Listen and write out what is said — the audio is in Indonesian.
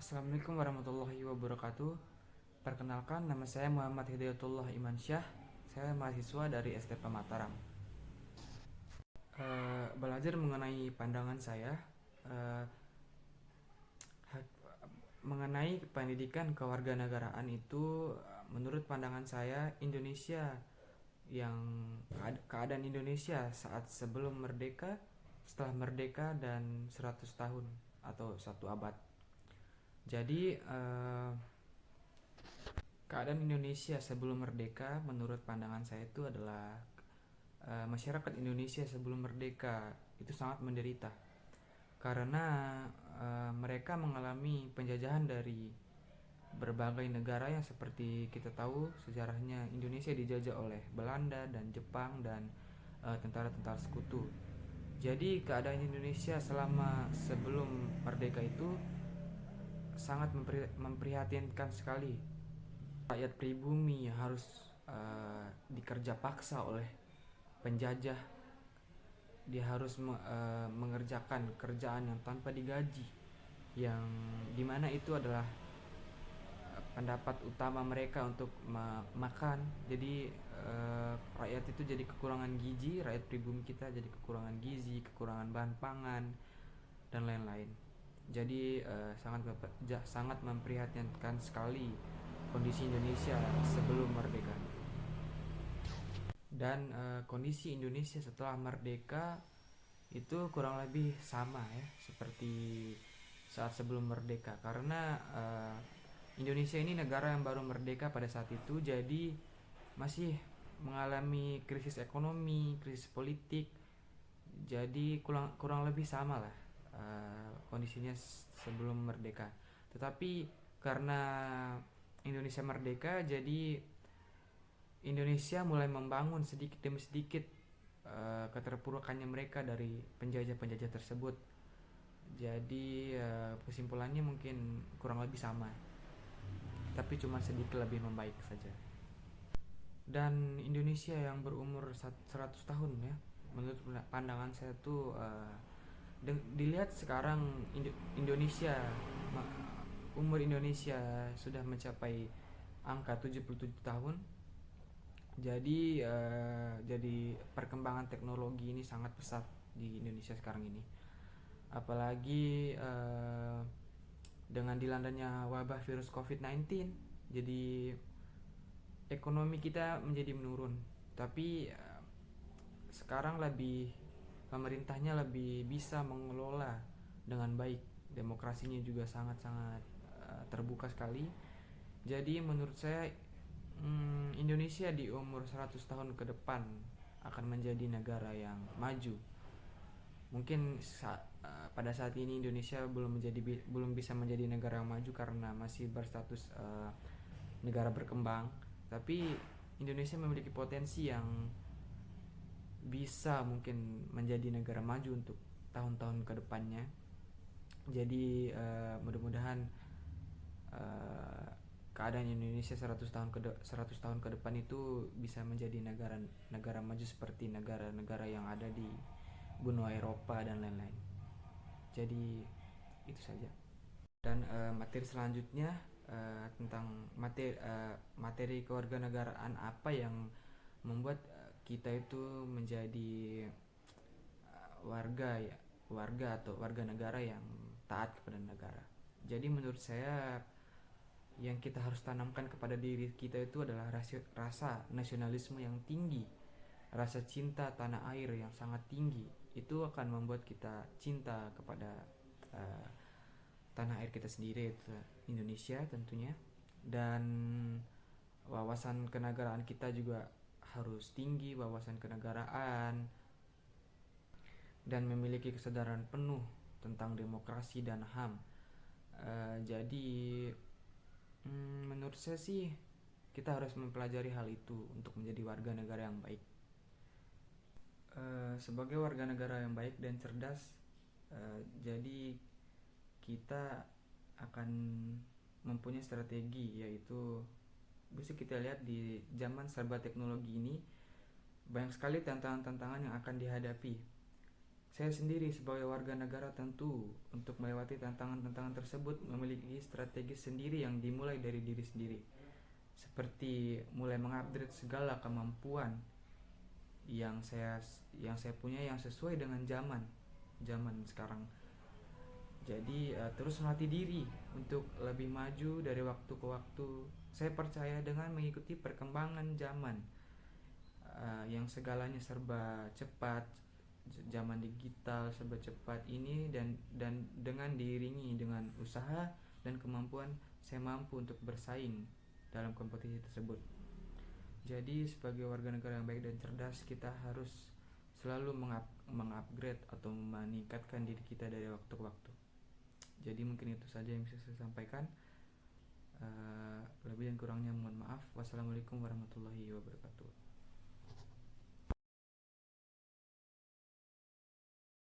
Assalamualaikum warahmatullahi wabarakatuh. Perkenalkan, nama saya Muhammad Hidayatullah Imansyah. Saya mahasiswa dari STP Mataram. Belajar mengenai pandangan saya eh, mengenai pendidikan kewarganegaraan itu, menurut pandangan saya, Indonesia yang keadaan Indonesia saat sebelum merdeka, setelah merdeka, dan 100 tahun atau 1 abad. Jadi keadaan Indonesia sebelum merdeka menurut pandangan saya itu adalah masyarakat Indonesia sebelum merdeka itu sangat menderita karena mereka mengalami penjajahan dari berbagai negara yang seperti kita tahu sejarahnya Indonesia dijajah oleh Belanda dan Jepang dan tentara-tentara sekutu. Jadi keadaan Indonesia selama sebelum merdeka itu sangat memprihatinkan sekali. Rakyat pribumi harus dikerja paksa oleh penjajah. Dia harus mengerjakan kerjaan yang tanpa digaji, yang dimana itu adalah pendapat utama mereka untuk makan. Jadi rakyat itu jadi kekurangan gizi, rakyat pribumi kita jadi kekurangan gizi, kekurangan bahan pangan, dan lain-lain. Jadi sangat memprihatinkan sekali kondisi Indonesia sebelum merdeka. Dan kondisi Indonesia setelah merdeka itu kurang lebih sama ya seperti saat sebelum merdeka, karena Indonesia ini negara yang baru merdeka pada saat itu, jadi masih mengalami krisis ekonomi, krisis politik. Jadi kurang kurang lebih sama lah kondisinya sebelum merdeka. Tetapi karena Indonesia merdeka, jadi Indonesia mulai membangun sedikit demi sedikit keterpurukannya mereka dari penjajah-penjajah tersebut. Jadi kesimpulannya mungkin kurang lebih sama, tapi cuma sedikit lebih membaik saja. Dan Indonesia yang berumur 100 tahun ya, menurut pandangan saya tuh dilihat sekarang Indonesia, umur Indonesia sudah mencapai angka 77 tahun. Jadi perkembangan teknologi ini sangat pesat di Indonesia sekarang ini. Apalagi dengan dilandanya wabah virus COVID-19, jadi ekonomi kita menjadi menurun. Tapi sekarang pemerintahnya lebih bisa mengelola dengan baik. Demokrasinya juga sangat-sangat terbuka sekali. Jadi menurut saya Indonesia di umur 100 tahun ke depan akan menjadi negara yang maju. Mungkin pada saat ini Indonesia belum bisa menjadi negara yang maju karena masih berstatus negara berkembang, tapi Indonesia memiliki potensi yang bisa mungkin menjadi negara maju untuk tahun-tahun ke depannya. Jadi mudah-mudahan uh, keadaan Indonesia 100 tahun ke depan itu bisa menjadi negara maju seperti negara-negara yang ada di benua Eropa dan lain-lain. Jadi itu saja. Dan materi selanjutnya tentang materi kewarganegaraan apa yang membuat kita itu menjadi warga ya, warga atau warga negara yang taat kepada negara. Jadi menurut saya yang kita harus tanamkan kepada diri kita itu adalah rasa nasionalisme yang tinggi, rasa cinta tanah air yang sangat tinggi. Itu akan membuat kita cinta kepada uh, tanah air kita sendiri, itu Indonesia tentunya. Dan wawasan kenegaraan kita juga harus tinggi, wawasan kenegaraan, dan memiliki kesadaran penuh tentang demokrasi dan HAM. Jadi menurut saya sih kita harus mempelajari hal itu untuk menjadi warga negara yang baik. Sebagai warga negara yang baik dan cerdas, jadi kita akan mempunyai strategi, yaitu bisa kita lihat di zaman serba teknologi ini banyak sekali tantangan-tantangan yang akan dihadapi. Saya sendiri sebagai warga negara tentu untuk melewati tantangan-tantangan tersebut memiliki strategi sendiri yang dimulai dari diri sendiri. Seperti mulai mengupgrade segala kemampuan yang saya punya yang sesuai dengan zaman sekarang. Jadi terus melatih diri untuk lebih maju dari waktu ke waktu. Saya percaya dengan mengikuti perkembangan zaman yang segalanya serba cepat, zaman digital serba cepat ini, dan dengan diiringi dengan usaha dan kemampuan, saya mampu untuk bersaing dalam kompetisi tersebut. Jadi sebagai warga negara yang baik dan cerdas, kita harus selalu mengupgrade atau meningkatkan diri kita dari waktu ke waktu. Jadi mungkin itu saja yang bisa saya sampaikan. Lebih dan kurangnya mohon maaf. Wassalamualaikum warahmatullahi wabarakatuh.